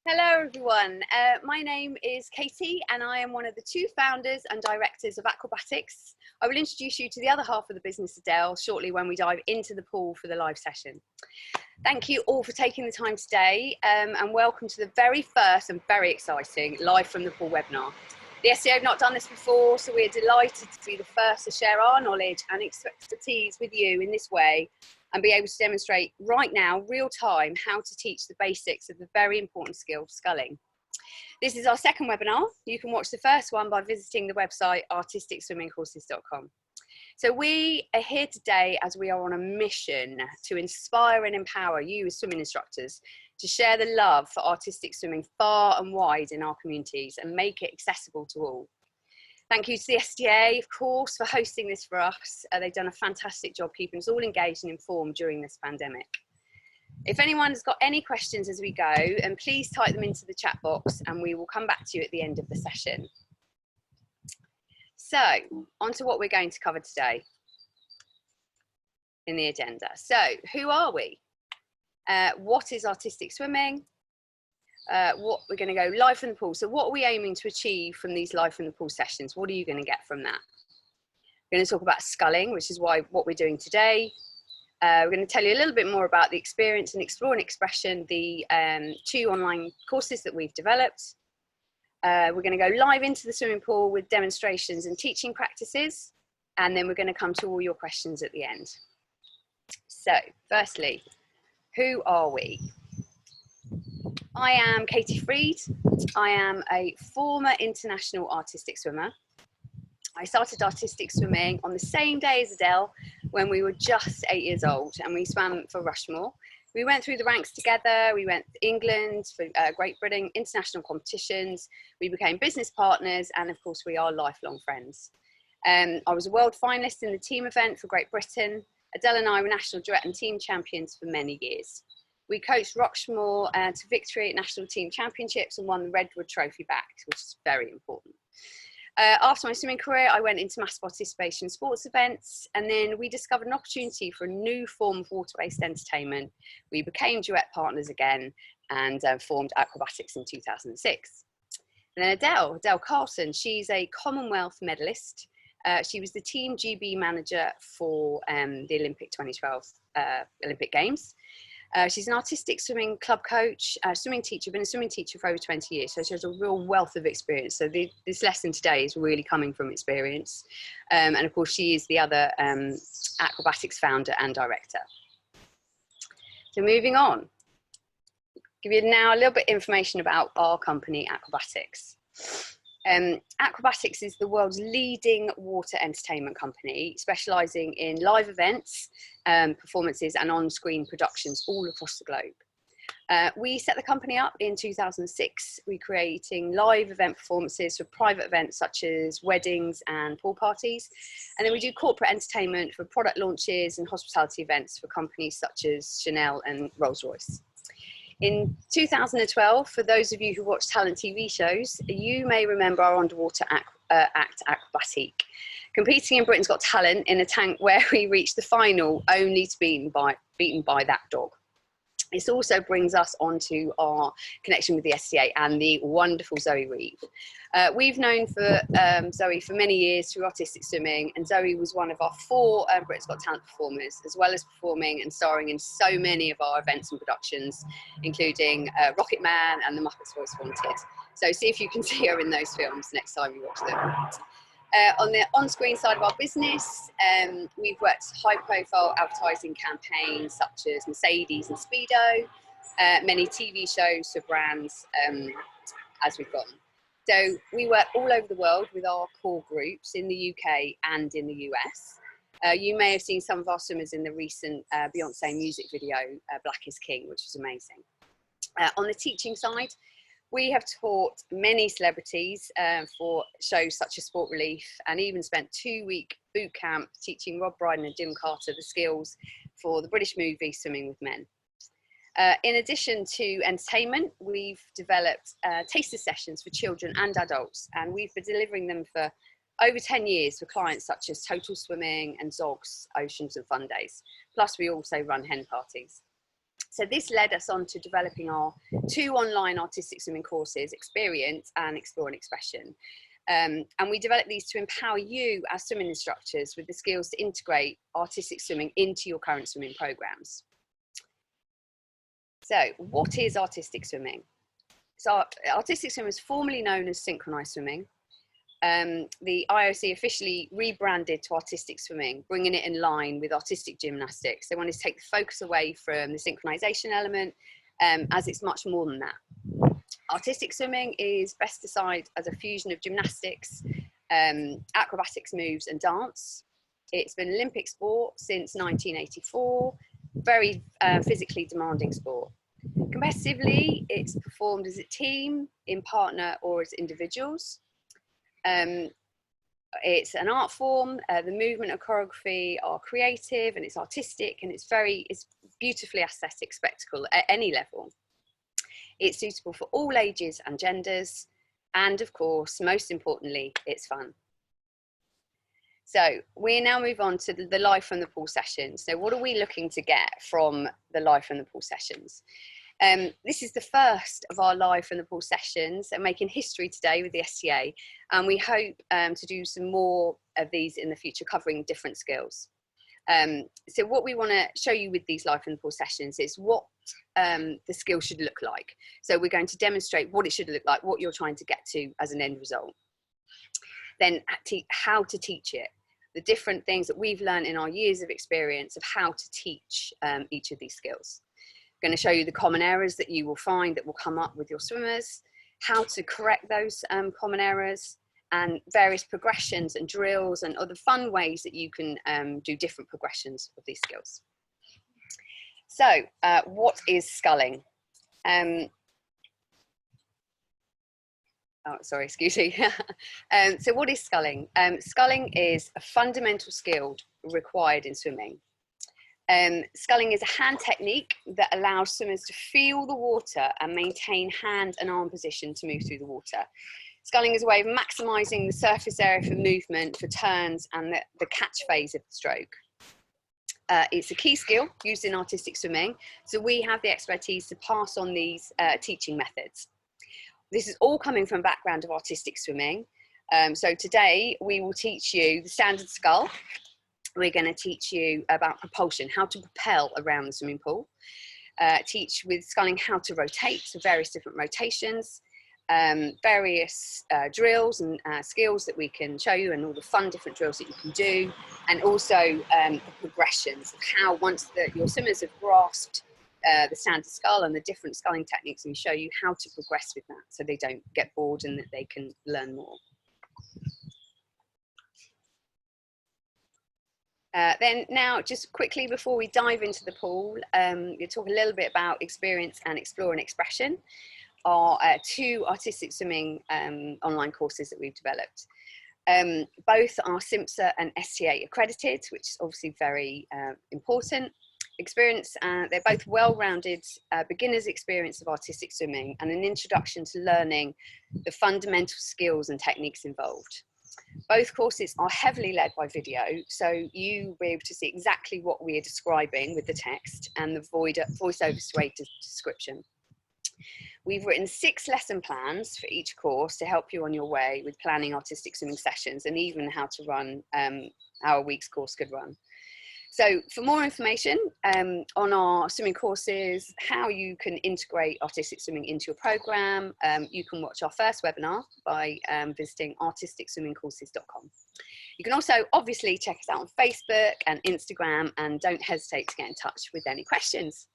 Hello everyone, my name is Katie and I am one of the two founders and directors of Acrobatics. I will introduce you to the other half of the business, Adele, shortly when we dive into the pool for the live session. Thank you all for taking the time today and welcome to the very first and very exciting Live from the Pool webinar. The SCA have not done this before, so we're delighted to be the first to share our knowledge and expertise with you in this way and be able to demonstrate right now, real time, how to teach the basics of the very important skill of sculling. This is our second webinar. You can watch the first one by visiting the website artisticswimmingcourses.com. So we are here today as we are on a mission to inspire and empower you as swimming instructors to share the love for artistic swimming far and wide in our communities and make it accessible to all. Thank you to the SDA, of course, for hosting this for us. They've done a fantastic job keeping us all engaged and informed during this pandemic. If anyone's got any questions as we go, and please type them into the chat box and we will come back to you at the end of the session. So, on to what we're going to cover today in the agenda. So, who are we? What is artistic swimming? What we're going to go live from the pool. So what are we aiming to achieve from these live from the pool sessions? What are you going to get from that? We're going to talk about sculling, which is what we're doing today. We're going to tell you a little bit more about the experience and explore and expression, the two online courses that we've developed. We're going to go live into the swimming pool with demonstrations and teaching practices. And then we're going to come to all your questions at the end. So firstly, who are we? I am Katie Freed. I am a former international artistic swimmer. I started artistic swimming on the same day as Adele when we were just 8 years old and we swam for Rushmore. We went through the ranks together. We went to England, for Great Britain, international competitions. We became business partners and of course we are lifelong friends. I was a world finalist in the team event for Great Britain. Adele and I were national duet and team champions for many years. We coached Rushmore to victory at National Team Championships and won the Redwood Trophy back, which is very important. After my swimming career, I went into mass participation sports events, and then we discovered an opportunity for a new form of water-based entertainment. We became duet partners again and formed Acrobatics in 2006. And then Adele Carlson, she's a Commonwealth medalist. She was the Team GB manager for the Olympic 2012 Olympic Games. She's an artistic swimming club coach, swimming teacher, been a swimming teacher for over 20 years, so she has a real wealth of experience. So this lesson today is really coming from experience. And of course, she is the other Acrobatics founder and director. So moving on, give you now a little bit of information about our company, Acrobatics. Acrobatics is the world's leading water entertainment company, specialising in live events, performances and on-screen productions all across the globe. We set the company up in 2006, recreating live event performances for private events such as weddings and pool parties. And then we do corporate entertainment for product launches and hospitality events for companies such as Chanel and Rolls-Royce. In 2012, for those of you who watch talent TV shows, you may remember our underwater act Acrobatique, competing in Britain's Got Talent in a tank where we reached the final only to be beaten by that dog. This also brings us onto our connection with the SCA and the wonderful Zoe Reeve. We've known for Zoe for many years through artistic swimming, and Zoe was one of our 4 Britain's Got Talent performers, as well as performing and starring in so many of our events and productions, including Rocket Man and The Muppets Voice Wanted. So see if you can see her in those films next time you watch them. On the on-screen side of our business, we've worked high-profile advertising campaigns such as Mercedes and Speedo, many TV shows for brands as we've gone. So we work all over the world with our core groups in the UK and in the US. You may have seen some of our swimmers in the recent Beyonce music video, Black is King, which was amazing. On the teaching side, we have taught many celebrities for shows such as Sport Relief, and even spent 2-week boot camp teaching Rob Brydon and Jim Carter the skills for the British movie Swimming with Men. In addition to entertainment, we've developed taster sessions for children and adults, and we've been delivering them for over 10 years for clients such as Total Swimming and Zogs Oceans and Fun Days. Plus we also run hen parties. So this led us on to developing our 2 online artistic swimming courses, Experience and Explore and Expression. And we developed these to empower you as swimming instructors with the skills to integrate artistic swimming into your current swimming programs. So what is artistic swimming? So artistic swimming is formerly known as synchronized swimming. The IOC officially rebranded to artistic swimming, bringing it in line with artistic gymnastics. They wanted to take the focus away from the synchronization element, as it's much more than that. Artistic swimming is best described as a fusion of gymnastics, acrobatics moves and dance. It's been an Olympic sport since 1984, very physically demanding sport. Competitively, it's performed as a team, in partner or as individuals. It's an art form. The movement and choreography are creative and it's artistic, and it's beautifully aesthetic spectacle at any level. It's suitable for all ages and genders, and of course, most importantly, it's fun. So we now move on to the live from the pool sessions. So what are we looking to get from the live from the pool sessions? This is the first of our live from the pool sessions, and making history today with the STA, and we hope to do some more of these in the future, covering different skills. So what we want to show you with these live from the pool sessions is what the skill should look like. So we're going to demonstrate what it should look like, what you're trying to get to as an end result. Then how to teach it, the different things that we've learned in our years of experience of how to teach each of these skills. I'm going to show you the common errors that you will find that will come up with your swimmers, how to correct those common errors, and various progressions and drills and other fun ways that you can do different progressions of these skills. So what is sculling? Oh, sorry, excuse me. So what is sculling? Sculling is a fundamental skill required in swimming. Sculling is a hand technique that allows swimmers to feel the water and maintain hand and arm position to move through the water. Sculling is a way of maximising the surface area for movement, for turns, and the catch phase of the stroke. It's a key skill used in artistic swimming, so we have the expertise to pass on these teaching methods. This is all coming from a background of artistic swimming. So today we will teach you the standard scull. We're going to teach you about propulsion, how to propel around the swimming pool. Teach with sculling how to rotate, so various different rotations, various drills and skills that we can show you, and all the fun different drills that you can do, and also the progressions of how once your swimmers have grasped the standard scull and the different sculling techniques, and we show you how to progress with that so they don't get bored and that they can learn more. Then now, just quickly before we dive into the pool, we'll talk a little bit about Experience and Explore and Expression, our 2 artistic swimming online courses that we've developed. Both are SIMSA and STA accredited, which is obviously very important. Experience, they're both well-rounded beginner's experience of artistic swimming and an introduction to learning the fundamental skills and techniques involved. Both courses are heavily led by video, so you'll be able to see exactly what we are describing with the text and the voiceover straight description. We've written 6 lesson plans for each course to help you on your way with planning artistic swimming sessions, and even how to run how a week's course could run. So for more information on our swimming courses, how you can integrate artistic swimming into your program, you can watch our first webinar by visiting artisticswimmingcourses.com. You can also obviously check us out on Facebook and Instagram, and don't hesitate to get in touch with any questions.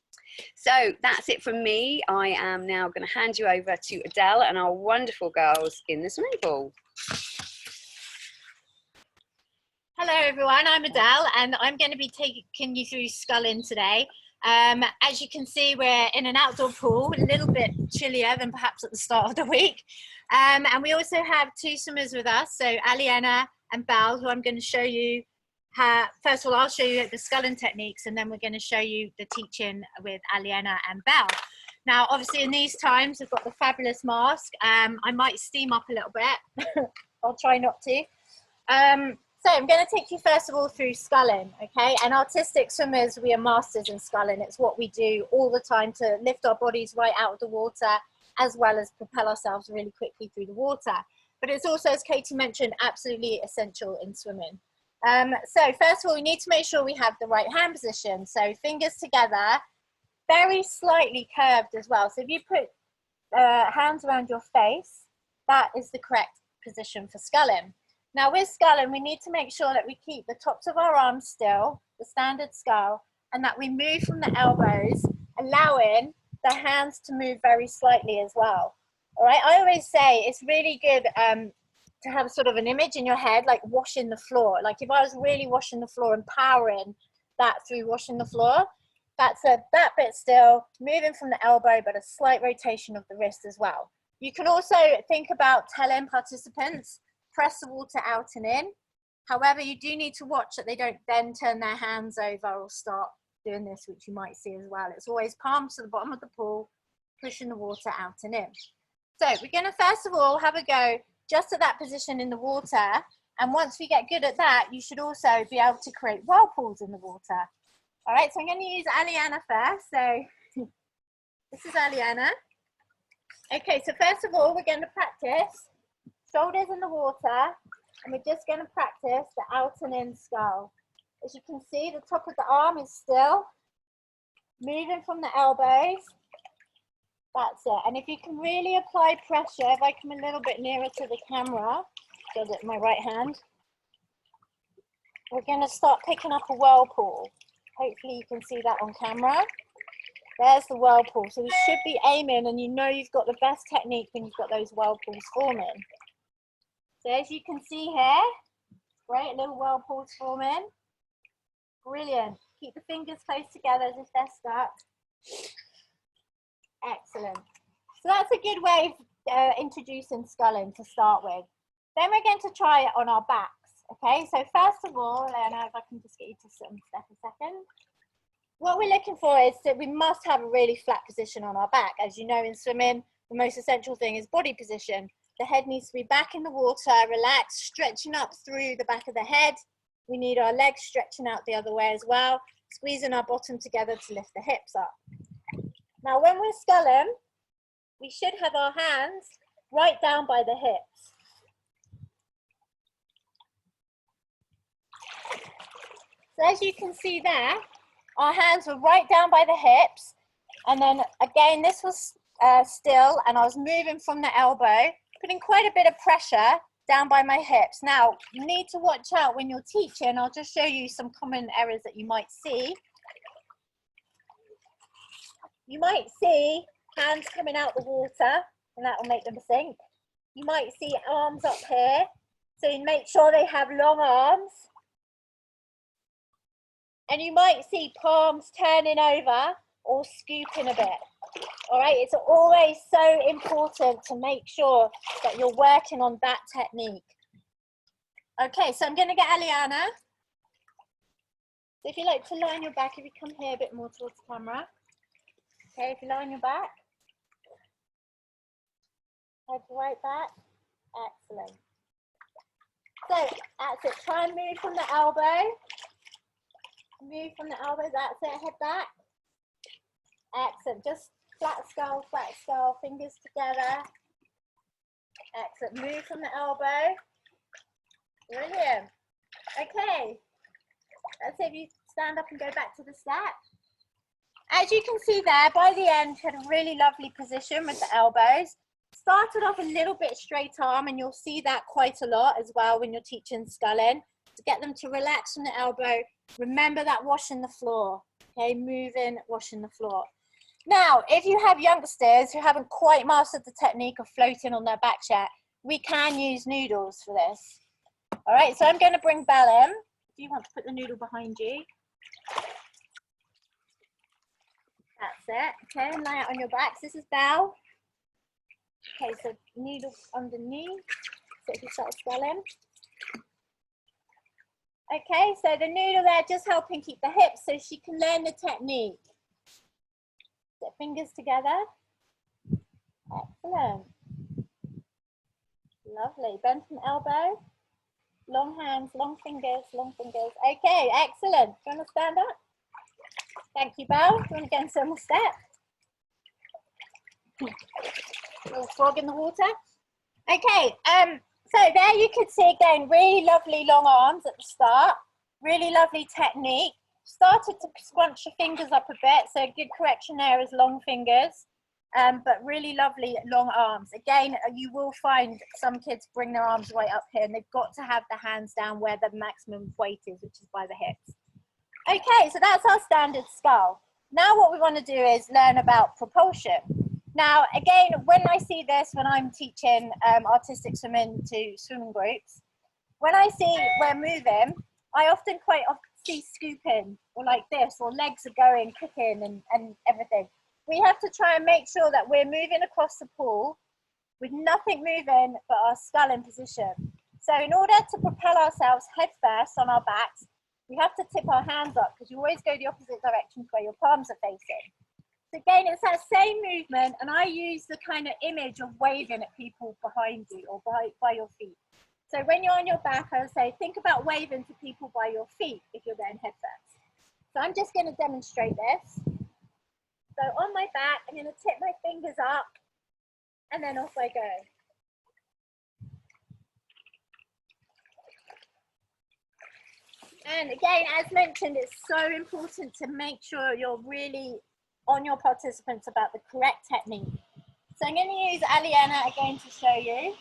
So that's it from me. I am now going to hand you over to Adele and our wonderful girls in the swimming pool. Hello everyone, I'm Adele and I'm going to be taking you through sculling today. As you can see, we're in an outdoor pool, a little bit chillier than perhaps at the start of the week. And we also have 2 swimmers with us, so Aliena and Bal, who I'm going to show you. First of all, I'll show you the sculling techniques, and then we're going to show you the teaching with Aliena and Bal. Now, obviously in these times, we've got the fabulous mask. I might steam up a little bit. I'll try not to. So I'm going to take you first of all through sculling, okay? And artistic swimmers, we are masters in sculling. It's what we do all the time to lift our bodies right out of the water, as well as propel ourselves really quickly through the water. But it's also, as Katie mentioned, absolutely essential in swimming. So first of all, we need to make sure we have the right hand position. So fingers together, very slightly curved as well. So if you put hands around your face, that is the correct position for sculling. Now with sculling, we need to make sure that we keep the tops of our arms still, the standard scull, and that we move from the elbows, allowing the hands to move very slightly as well. All right, I always say it's really good to have sort of an image in your head, like washing the floor. Like if I was really washing the floor and powering that through washing the floor, that's that bit still, moving from the elbow, but a slight rotation of the wrist as well. You can also think about telling participants, press the water out and in. However, you do need to watch that they don't then turn their hands over or start doing this, which you might see as well. It's always palms to the bottom of the pool, pushing the water out and in. So we're going to first of all have a go just at that position in the water. And once we get good at that, you should also be able to create whirlpools in the water. All right, so I'm going to use Aliana first. So this is Aliana. Okay, so first of all, we're going to practice shoulders in the water, and we're just going to practice the out and in skull. As you can see, the top of the arm is still moving from the elbows. That's it. And if you can really apply pressure, if I come a little bit nearer to the camera, got it in my right hand, we're going to start picking up a whirlpool. Hopefully you can see that on camera. There's the whirlpool. So we should be aiming, and you know you've got the best technique when you've got those whirlpools forming. So as you can see here, great little whirlpools forming. Brilliant. Keep the fingers close together as if they're stuck. Excellent. So that's a good way of introducing sculling to start with. Then we're going to try it on our backs. Okay, so first of all, Leona, if I can just get you to sit on step a second. What we're looking for is that we must have a really flat position on our back. As you know, in swimming, the most essential thing is body position. The head needs to be back in the water, relaxed, stretching up through the back of the head. We need our legs stretching out the other way as well, squeezing our bottom together to lift the hips up. Now, when we're sculling, we should have our hands right down by the hips. So as you can see there, our hands were right down by the hips. And then again, this was still, and I was moving from the elbow, putting quite a bit of pressure down by my hips. Now, you need to watch out when you're teaching. I'll just show you some common errors that you might see. You might see hands coming out the water, and that will make them sink. You might see arms up here, so you make sure they have long arms. And you might see palms turning over or scooping a bit. All right, it's always so important to make sure that you're working on that technique. Okay, so I'm going to get Aliana. So if you like to lie on your back, if you come here a bit more towards the camera. Okay, if you lie on your back. Head right back. Excellent. So that's it. Try and move from the elbow. Move from the elbow. That's it. Head back. Excellent. Just flat skull, fingers together. Excellent. Move from the elbow. Brilliant. Okay. Let's see if you stand up and go back to the step. As you can see there, by the end, you had a really lovely position with the elbows. Started off a little bit straight arm, and you'll see that quite a lot as well when you're teaching sculling. To get them to relax from the elbow, remember that washing the floor. Okay, moving, washing the floor. Now, if you have youngsters who haven't quite mastered the technique of floating on their backs yet, we can use noodles for this. All right, so I'm going to bring Belle in. If you want to put the noodle behind you. That's it. Okay, and lie out on your backs. This is Belle. Okay, so noodle underneath. So if you start sculling. Okay, so the noodle there just helping keep the hips so she can learn the technique. Get fingers together. Excellent. Lovely. Bend from elbow. Long hands, long fingers, long fingers. Okay, excellent. Do you want to stand up? Thank you, Belle. Do you want to get into a step? Little frog in the water. Okay, so there you could see again, really lovely long arms at the start. Really lovely technique. Started to scrunch your fingers up a bit, so a good correction there is long fingers. But really lovely long arms. Again, you will find some kids bring their arms right up here and they've got to have the hands down where the maximum weight is, which is by the hips. Okay, so that's our standard skull. Now what we want to do is learn about propulsion. Now, again, when I see this, when I'm teaching artistic swimming to swimming groups, when I see we're moving, I often see scooping or like this, or legs are going, kicking and everything. We have to try and make sure that we're moving across the pool with nothing moving but our skull in position. So in order to propel ourselves head first on our backs, we have to tip our hands up because you always go the opposite direction to where your palms are facing. So again, it's that same movement, and I use the kind of image of waving at people behind you or by your feet. So when you're on your back, I would say, think about waving to people by your feet if you're going head first. So I'm just going to demonstrate this. So on my back, I'm going to tip my fingers up and then off I go. And again, as mentioned, it's so important to make sure you're really on your participants about the correct technique. So I'm going to use Aliena again to show you.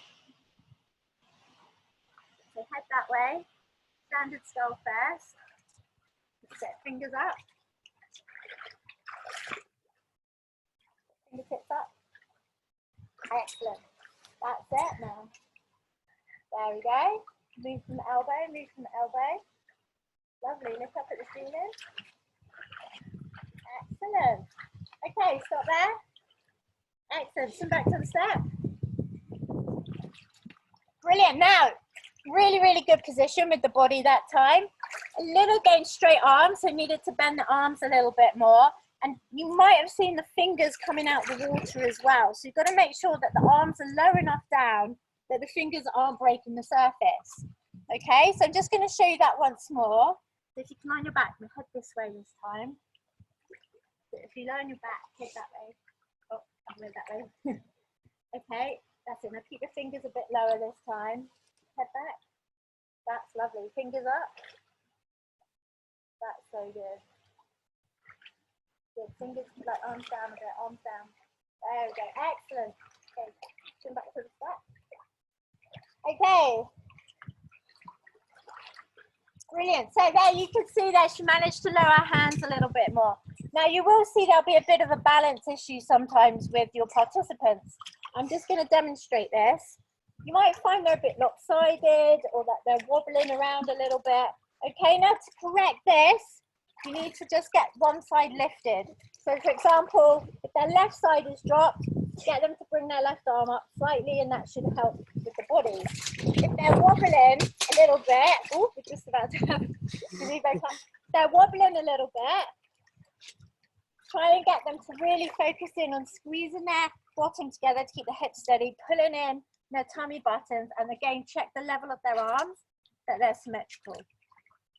So head that way, standard skull first. Set fingers up. Fingertips up. Excellent. That's it now. There we go. Move from the elbow, move from the elbow. Lovely. Lift up at the ceiling. Excellent. Okay, stop there. Excellent. Swim back to the step. Brilliant. Now, really, really good position with the body that time. A little again straight arms, so needed to bend the arms a little bit more. And you might have seen the fingers coming out the water as well. So you've got to make sure that the arms are low enough down that the fingers aren't breaking the surface. Okay, so I'm just going to show you that once more. So if you can lie on your back, head this way this time. So if you lie on your back, head that way. Oh, I'll go that way. Okay, that's it. Now keep your fingers a bit lower this time. Head back. That's lovely. Fingers up. That's so good. Good. Fingers like arms down a bit, arms down. There we go. Excellent. Okay, turn back to the step. Okay. Brilliant. So there you can see that she managed to lower her hands a little bit more. Now you will see there'll be a bit of a balance issue sometimes with your participants. I'm just going to demonstrate this. You might find they're a bit lopsided or that they're wobbling around a little bit. Okay, now to correct this, you need to just get one side lifted. So for example, if their left side is dropped, get them to bring their left arm up slightly and that should help with the body. If they're wobbling a little bit, oh, we're just about to have, they're wobbling a little bit, try and get them to really focus in on squeezing their bottom together to keep the hips steady, pulling in their tummy buttons, and again, check the level of their arms, that they're symmetrical.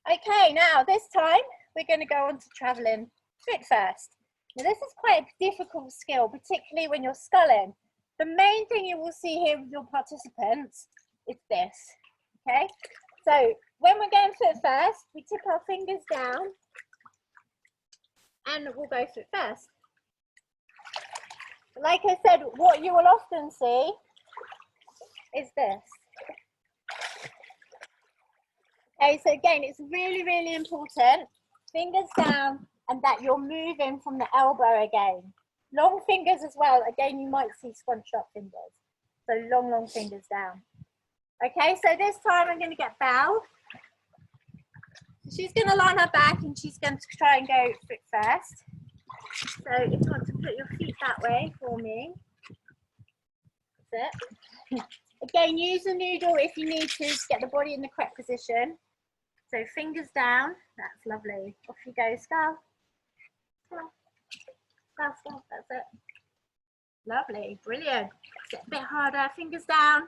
Okay, now this time, we're going to go on to travelling foot first. Now this is quite a difficult skill, particularly when you're sculling. The main thing you will see here with your participants is this, okay? So when we're going foot first, we tip our fingers down and we'll go foot first. Like I said, what you will often see is this. Okay, so again, it's really, really important, fingers down, and that you're moving from the elbow again. Long fingers as well, again, you might see scrunched up fingers. So long, long fingers down. Okay, so this time I'm going to get Belle. She's going to lie on her back and she's going to try and go foot first. So if you want to put your feet that way for me. That's it. Again, use the noodle if you need to get the body in the correct position. So fingers down, that's lovely. Off you go, Skull. Skull, that's it. Lovely, brilliant. Sit a bit harder, fingers down.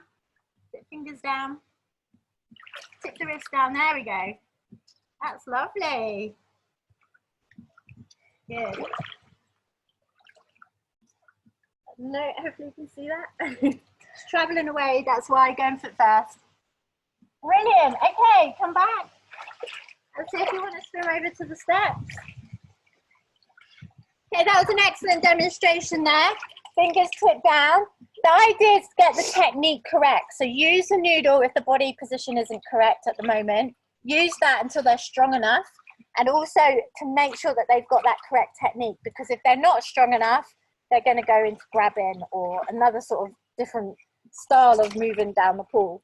Sit fingers down. Tip the wrist down, there we go. That's lovely. Good. No, hopefully you can see that. It's traveling away, that's why going foot first. Brilliant. Okay, come back. Let's see if you want to swim over to the steps. Okay, that was an excellent demonstration there. Fingers tip down. The idea is to get the technique correct. So use the noodle if the body position isn't correct at the moment. Use that until they're strong enough. And also to make sure that they've got that correct technique, because if they're not strong enough, they're going to go into grabbing or another sort of different style of moving down the pool.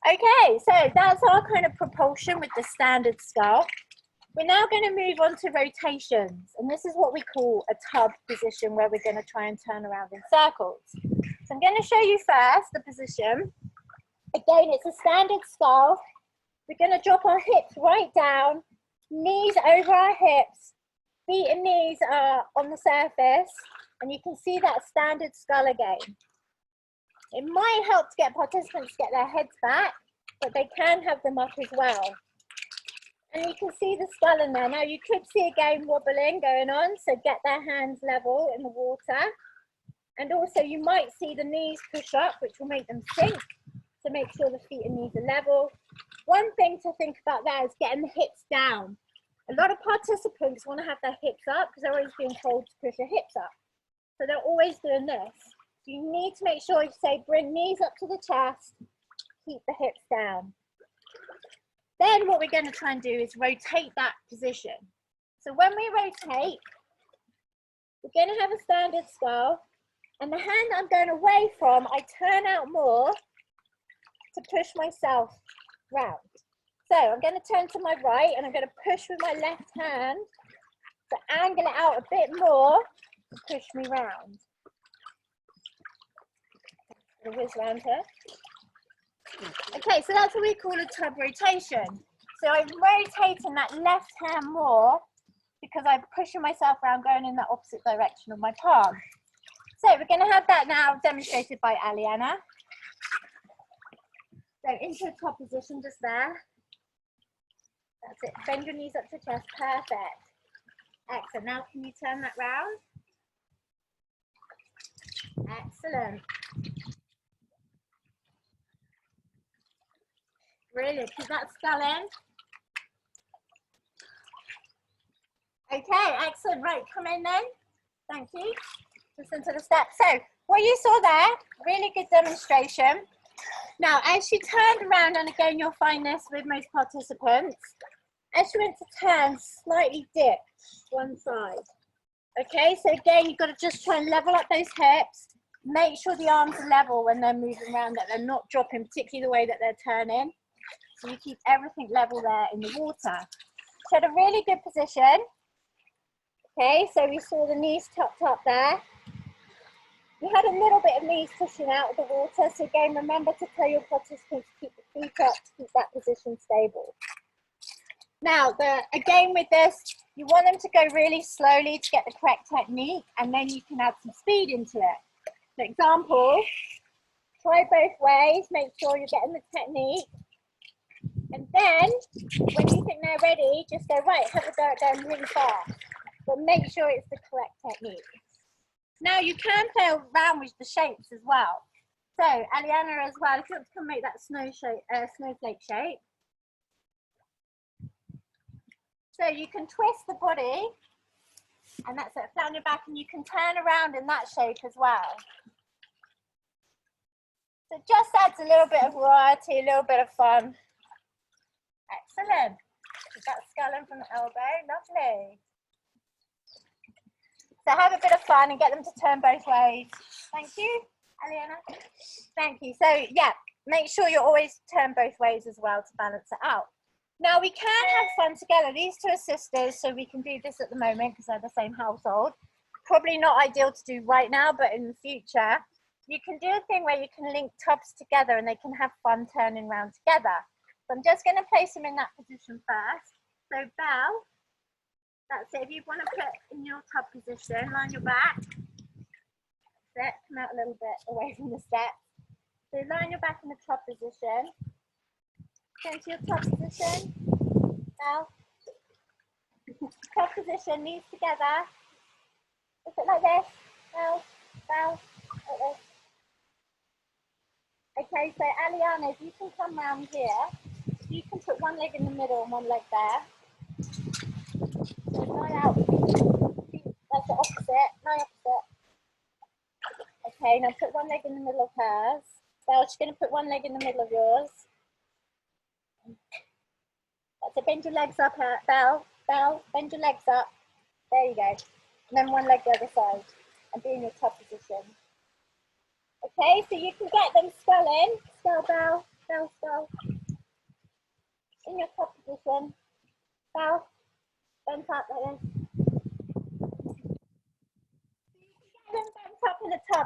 Okay, so that's our kind of propulsion with the standard scull. We're now going to move on to rotations, and this is what we call a tub position, where we're going to try and turn around in circles. So I'm going to show you first the position. Again, it's a standard scull. We're going to drop our hips right down, knees over our hips, feet and knees are on the surface, and you can see that standard scull again. It might help to get participants to get their heads back, but they can have them up as well. And you can see the skull in there. Now you could see again wobbling going on, so get their hands level in the water. And also you might see the knees push up, which will make them sink, to make sure the feet and knees are level. One thing to think about there is getting the hips down. A lot of participants want to have their hips up because they're always being told to push their hips up. So they're always doing this. You need to make sure you say, bring knees up to the chest, keep the hips down. Then what we're going to try and do is rotate that position. So when we rotate, we're going to have a standard scull, and the hand I'm going away from, I turn out more to push myself round. So I'm going to turn to my right, and I'm going to push with my left hand to angle it out a bit more to push me round. Whiz around here. Okay, so that's what we call a tub rotation. So I'm rotating that left hand more because I'm pushing myself around, going in the opposite direction of my palm. So we're going to have that now demonstrated by Aliana. So into a top position just there. That's it. Bend your knees up to chest. Perfect. Excellent. Now can you turn that round? Excellent. Brilliant. Keep that skull in. Okay, excellent. Right, come in then. Thank you. Listen to the steps. So what you saw there, really good demonstration. Now, as she turned around, and again, you'll find this with most participants, as she went to turn, slightly dip one side. Okay, so again, you've got to just try and level up those hips. Make sure the arms are level when they're moving around, that they're not dropping, particularly the way that they're turning. So you keep everything level there in the water. She had a really good position. Okay, so we saw the knees tucked up there. We had a little bit of knees pushing out of the water. So again, remember to tell your participants to keep the feet up to keep that position stable. Now, again with this, you want them to go really slowly to get the correct technique, and then you can add some speed into it. For example, try both ways, make sure you're getting the technique. And then, when you think they're ready, just go, right, have a go at them really fast. But make sure it's the correct technique. Now, you can play around with the shapes as well. So, Aliana as well, if you want to come make that snowflake shape. So you can twist the body, and that's it, flat on your back, and you can turn around in that shape as well. So it just adds a little bit of variety, a little bit of fun. Excellent. That's sculling from the elbow, lovely. So have a bit of fun and get them to turn both ways. Thank you, Aliana. Thank you. So yeah, make sure you always turn both ways as well to balance it out. Now we can have fun together. These two are sisters, so we can do this at the moment because they're the same household. Probably not ideal to do right now, but in the future, you can do a thing where you can link tubs together and they can have fun turning around together. So I'm just going to place them in that position first. So Belle, that's it. If you want to put in your tub position, line your back. That's it. Come out a little bit away from the steps. So line your back in the tub position. Turn to your top position. Now, top position, knees together. Lift it like this. Now, bow, like this. Okay, so Aliana, if you can come round here, you can put one leg in the middle and one leg there. So lie out. That's the opposite. My opposite. Okay, now put one leg in the middle of hers. Belle, she's going to put one leg in the middle of yours. That's it. Bend your legs up, Belle. Belle, bend your legs up. There you go. And then one leg the other side. And be in your top position. Okay, so you can get them sculling. Skull, Belle. Belle, skull. In your top position. Belle. Bend up like this. Bend up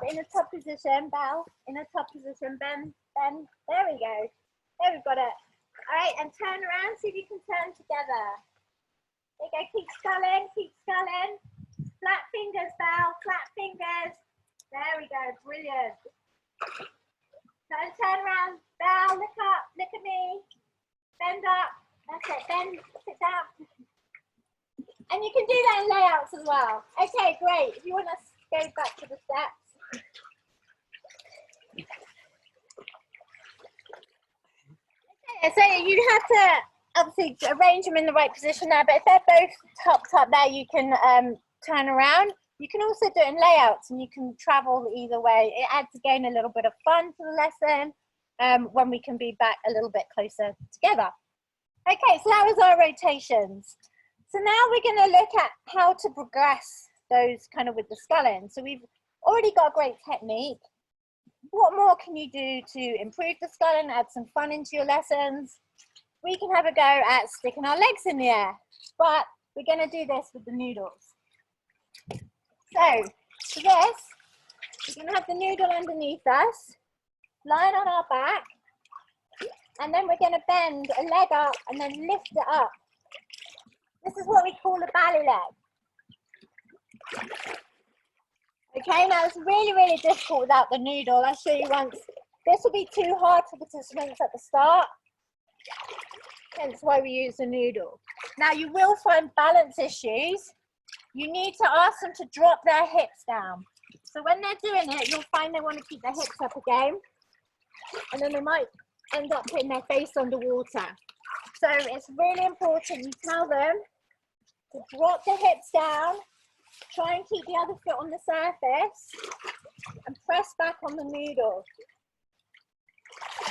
in the top position, Belle. In the top position, bend. There we go. There we've got it. All right, and turn around, see if you can turn together. There you go, keep sculling, keep sculling. Flat fingers, Belle, flat fingers. There we go, brilliant. Turn around, Belle, look up, look at me. Bend up, that's it, bend, sit down. And you can do that in layouts as well. Okay, great. If you want to go back to the steps. Okay, so you have to obviously arrange them in the right position there, but if they're both topped up there, you can turn around. You can also do it in layouts and you can travel either way. It adds again a little bit of fun to the lesson when we can be back a little bit closer together. Okay, so that was our rotations. So now we're going to look at how to progress those kind of with the sculling. So we've already got a great technique. What more can you do to improve the sculling, add some fun into your lessons? We can have a go at sticking our legs in the air, but we're going to do this with the noodles. So for this, we're going to have the noodle underneath us, lying on our back, and then we're going to bend a leg up and then lift it up. This is what we call a ballet leg. Okay, now it's really, really difficult without the noodle. I'll show you once. This will be too hard for participants at the start, hence why we use the noodle. Now you will find balance issues. You need to ask them to drop their hips down. So when they're doing it, you'll find they want to keep their hips up again, and then they might end up putting their face underwater. So it's really important you tell them to drop the hips down, try and keep the other foot on the surface, and press back on the noodle.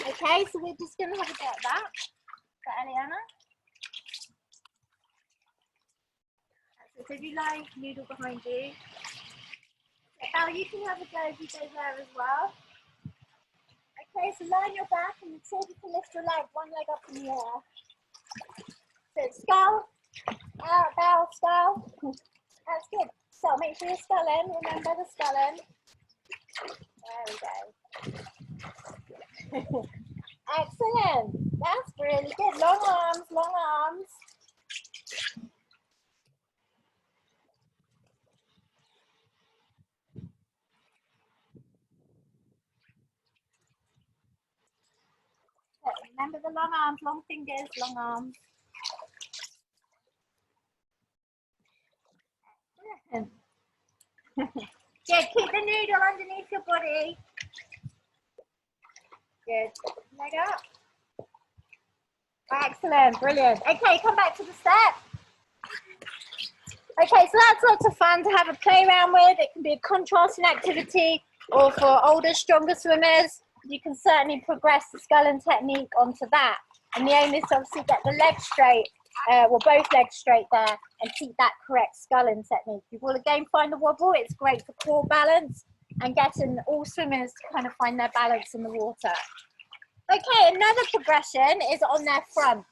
Okay, so we're just going to have a go at that for Eliana. So if you lie noodle behind you. Now you can have a go if you go there as well. Okay, so lie on your back and see if you can lift your leg, one leg up in the air. So skull, out, bow, skull. That's good. So make sure you're sculling, remember the sculling. There we go. Excellent. That's really good. Long arms, long arms. Remember the long arms, long fingers, long arms. Good, keep the noodle underneath your body. Good, leg up. Excellent, brilliant. Okay, come back to the step. Okay, so that's lots of fun to have a play around with. It can be a contrasting activity, or for older, stronger swimmers, you can certainly progress the sculling technique onto that. And the aim is to obviously get the legs straight, well, both legs straight there, and keep that correct sculling technique. You will again find the wobble. It's great for core balance and getting all swimmers to kind of find their balance in the water. Okay, another progression is on their front.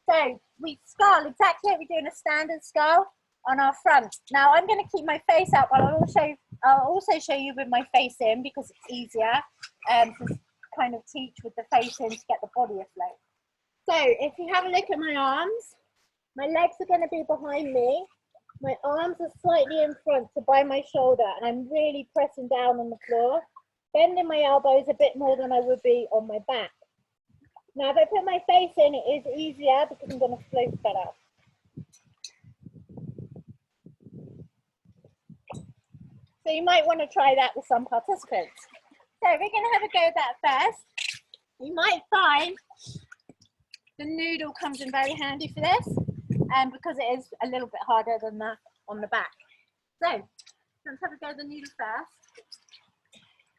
So we scull exactly like we do in a standard scull on our front. Now I'm going to keep my face out, but I'll also show you with my face in, because it's easier to kind of teach with the face in to get the body afloat. So if you have a look at my arms, my legs are going to be behind me. My arms are slightly in front to by my shoulder, and I'm really pressing down on the floor, bending my elbows a bit more than I would be on my back. Now if I put my face in, it is easier because I'm going to float better. So you might want to try that with some participants. So we're going to have a go at that first. You might find the noodle comes in very handy for this, because it is a little bit harder than the on the back. So let's have a go at the noodle first.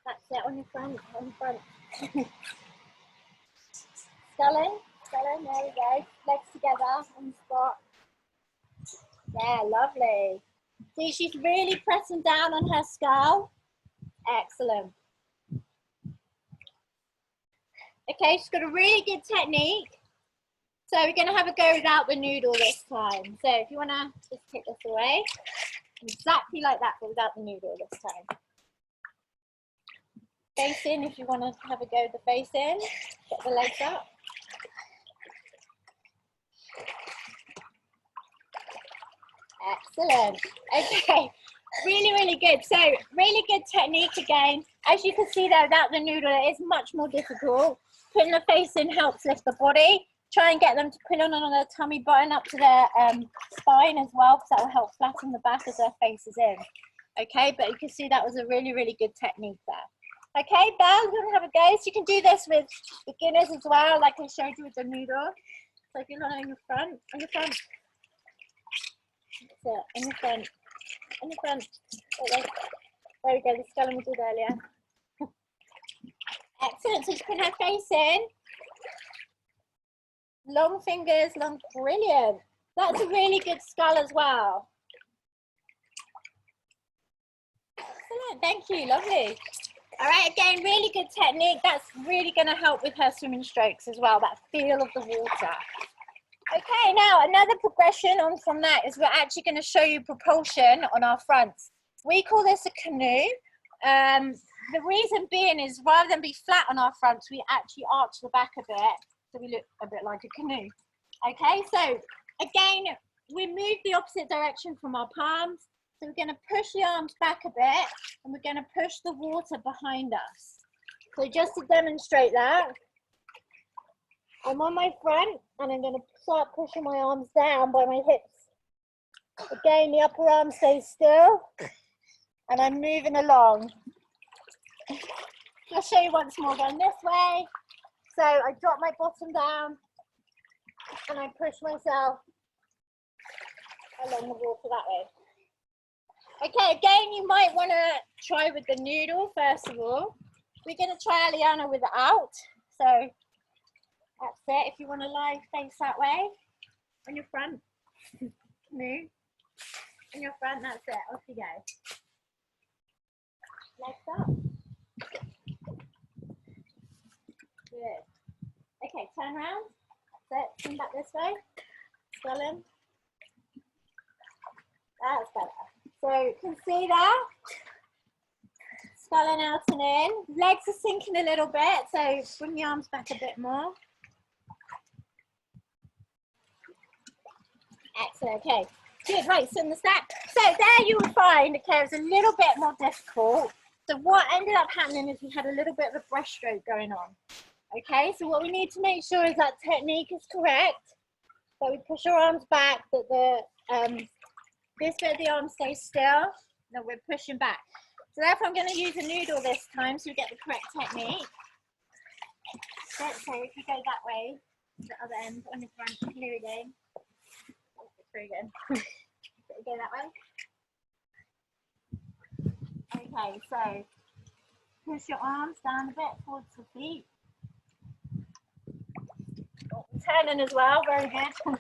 That's it, on your front, on the front. Sculling, there we go. Legs together on the spot. Yeah, lovely. See, she's really pressing down on her skull. Excellent. Okay, she's got a really good technique. So we're going to have a go without the noodle this time. So if you want to just take this away, exactly like that, but without the noodle this time. Face in if you want to have a go with the face in. Get the legs up. Excellent. Okay, really, really good. So really good technique again. As you can see there, without the noodle, it is much more difficult. Putting the face in helps lift the body. Try and get them to put on their tummy button up to their spine as well, because that will help flatten the back as their face is in. Okay, but you can see that was a really, really good technique there. Okay, Belle, you want to have a go? So you can do this with beginners as well, like I showed you with the noodle. So if you're not on your front, on your front. That's it, on your front, on your front. There we go, the sculling we did earlier. Excellent, so you put her face in. Long fingers, long, brilliant. That's a really good skull as well. Excellent, thank you, lovely. All right, again, really good technique. That's really going to help with her swimming strokes as well, that feel of the water. Okay, now another progression on from that is we're actually going to show you propulsion on our fronts. We call this a canoe. The reason being is rather than be flat on our fronts, we actually arch the back a bit, so we look a bit like a canoe. Okay, so again, we move the opposite direction from our palms. So we're going to push the arms back a bit, and we're going to push the water behind us. So just to demonstrate that, I'm on my front, and I'm going to start pushing my arms down by my hips. Again, the upper arm stays still, and I'm moving along. I'll show you once more, going this way. So I drop my bottom down, and I push myself along the water that way. Okay, again, you might want to try with the noodle first of all. We're going to try Aliana without. So that's it. If you want to lie face that way, on your front, move, on your front, that's it. Off you go. Legs up. Good. Okay, turn around. That's it. Come back this way. Sculling. That's better. So you can see that. Sculling out and in. Legs are sinking a little bit, so bring the arms back a bit more. Excellent, okay. Good, right, so in the stack. So there you will find, okay, it was a little bit more difficult. So what ended up happening is we had a little bit of a breaststroke going on. Okay, so what we need to make sure is that technique is correct. So we push our arms back, that the this bit of the arm stays still, then we're pushing back. So therefore I'm going to use a noodle this time so we get the correct technique. So if you go that way, the other end on your front, here we go. Very good. Go that way. Okay, so push your arms down a bit towards the feet. Turning as well, very good.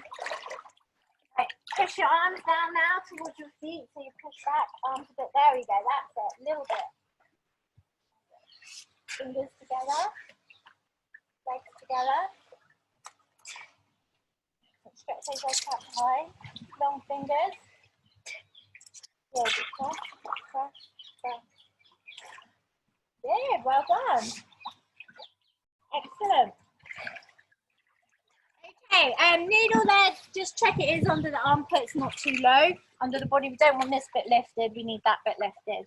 Right, push your arms down now towards your feet, so you push back, arms a bit, there we go, that's it, a little bit. Fingers together, legs together. Stretch those legs up high, long fingers. Good, press, press, press. Good, well done. Excellent. Okay, needle there, just check it is under the armpits, not too low. Under the body, we don't want this bit lifted, we need that bit lifted.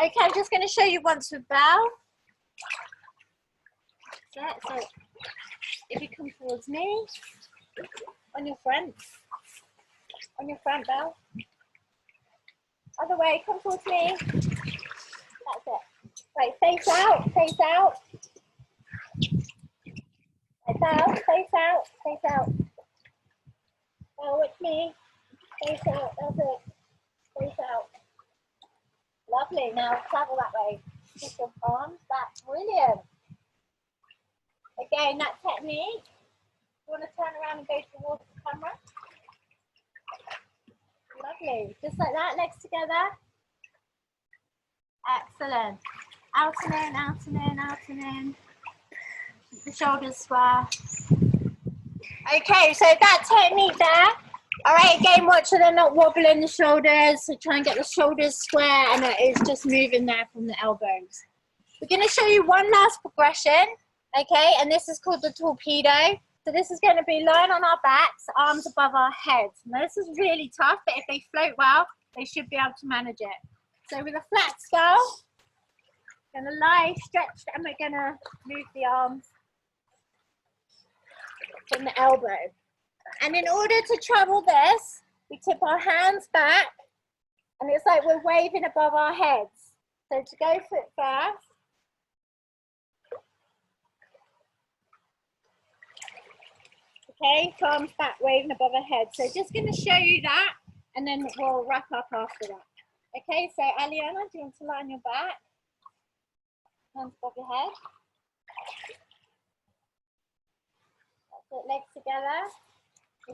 Okay, I'm just going to show you once with Belle. So if you come towards me, on your front, Belle. Other way, come towards me. That's it. Right, face out, face out. Face out, face out, face out. Now with me. Face out, that's it. Face out. Lovely, now travel that way. Just your arms back, brilliant. Again, that technique. You want to turn around and go towards the camera? Lovely, just like that, legs together. Excellent. Out and in, out and in, out and in. Keep the shoulders square. Okay, so that technique there. All right, again, watch so they're not wobbling the shoulders. So try and get the shoulders square, and it is just moving there from the elbows. We're going to show you one last progression, okay? And this is called the torpedo. So this is going to be lying on our backs, arms above our heads. Now this is really tough, but if they float well, they should be able to manage it. So with a flat skull, going to lie stretched, and we're going to move the arms from the elbow. And in order to travel this, we tip our hands back, and it's like we're waving above our heads. So to go foot first. Okay, arms back, waving above our head. So just going to show you that, and then we'll wrap up after that. Okay, so Aliana, do you want to lie on your back? Hands above your head. That's it, legs together.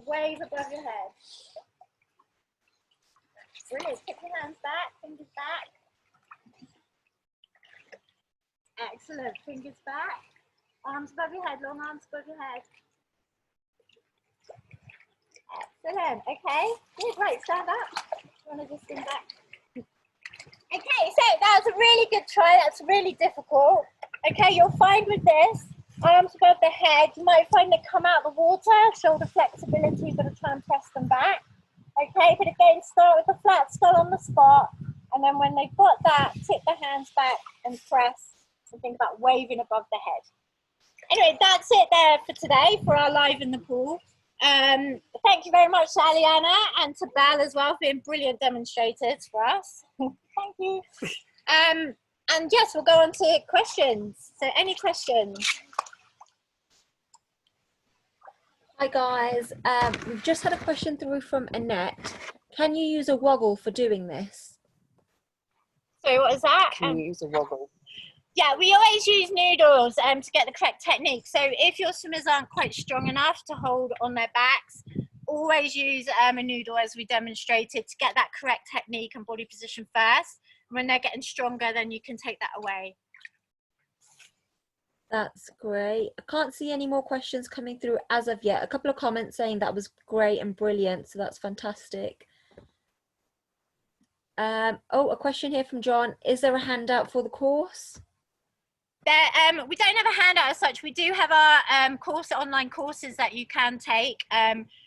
Wave above your head. Brilliant. Put your hands back, fingers back. Excellent. Fingers back. Arms above your head, long arms above your head. Excellent. Okay. Good. Right, stand up. You want to just stand back? Okay, so that was a really good try. That's really difficult. Okay, you'll find with this, arms above the head, you might find they come out of the water, shoulder flexibility, you've got to try and press them back. Okay, but again, start with the flat skull on the spot, and then when they've got that, tip the hands back and press, and think about waving above the head. Anyway, that's it there for today, for our live in the pool. Thank you very much to Aliana and to Belle as well for being brilliant demonstrators for us. Thank you. And yes, we'll go on to questions. So any questions? Hi guys, we've just had a question through from Annette. Can you use a woggle for doing this? So what is that? Can you use a woggle? Yeah, we always use noodles to get the correct technique. So if your swimmers aren't quite strong enough to hold on their backs, always use a noodle as we demonstrated to get that correct technique and body position first. When they're getting stronger, then you can take that away. That's great. I can't see any more questions coming through as of yet. A couple of comments saying that was great and brilliant, so that's fantastic. Oh, a question here from John. Is there a handout for the course? We don't have a handout as such. We do have our online courses that you can take.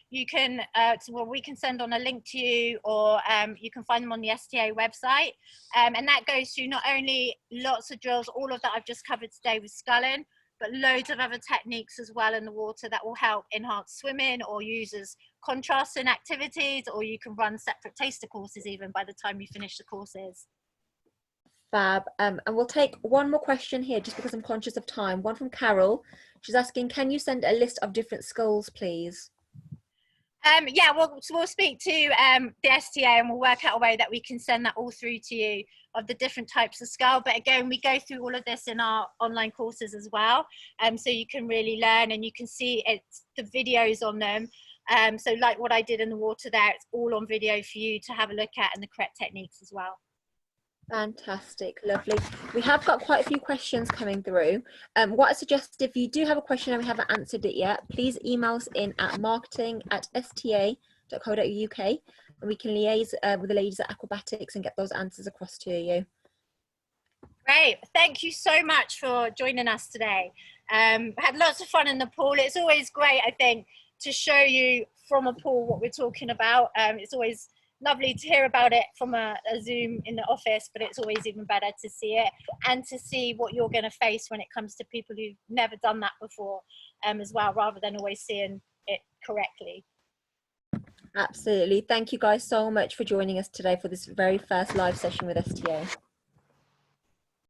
You can, well, we can send on a link to you, or you can find them on the STA website. And that goes through not only lots of drills, all of that I've just covered today with sculling, but loads of other techniques as well in the water that will help enhance swimming or use as contrasting activities, or you can run separate taster courses even by the time you finish the courses. Fab. And we'll take one more question here just because I'm conscious of time. One from Carol. She's asking, can you send a list of different sculls, please? Yeah, we'll speak to the STA and we'll work out a way that we can send that all through to you of the different types of scull. But again, we go through all of this in our online courses as well. So you can really learn and you can see the videos on them. So like what I did in the water there, it's all on video for you to have a look at, and the correct techniques as well. Fantastic, lovely. We have got quite a few questions coming through. What I suggest, if you do have a question and we haven't answered it yet, please email us in at marketing@sta.co.uk and we can liaise with the ladies at Acrobatics and get those answers across to you. Great, thank you so much for joining us today. Had lots of fun in the pool. It's always great, I think, to show you from a pool what we're talking about. It's always lovely to hear about it from a Zoom in the office, but it's always even better to see it and to see what you're going to face when it comes to people who've never done that before as well, rather than always seeing it correctly. Absolutely. Thank you guys so much for joining us today for this very first live session with STA.